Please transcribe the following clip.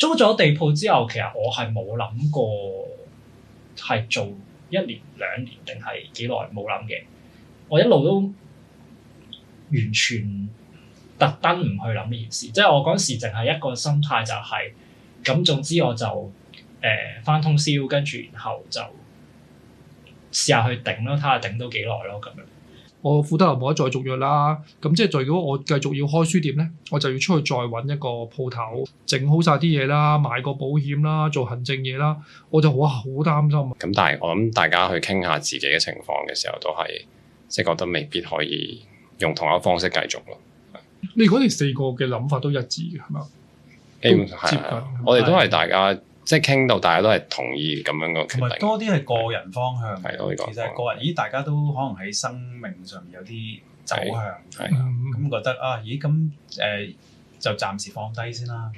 租咗地鋪之後，其實我係冇諗過係做1年2年定係幾耐，冇諗嘅。我一路都完全特登唔去諗呢件事，即係我嗰時淨係一個心態就係、咁，總之我就返通宵，跟住然後就試下去頂咯，睇下頂到幾耐咯咁樣。我富德樓冇得再續約啦，咁即係如果我繼續要開書店咧，我就要出去再揾一個鋪頭，整好晒啲嘢啦，買個保險啦，做行政嘢啦，我就好擔心。咁但係我諗大家去傾下自己嘅情況嘅時候，都係即係覺得未必可以用同一個方式繼續咯。你哋4個嘅諗法都一致嘅係咪？基本上係我哋都係大家即係傾到，大家都係同意咁樣個決定。同埋多啲係個人方向，係咯，其實係個人。咦，大家都可能喺生命上面有啲走向，咁覺得啊，咦咁就暫時放低先啦。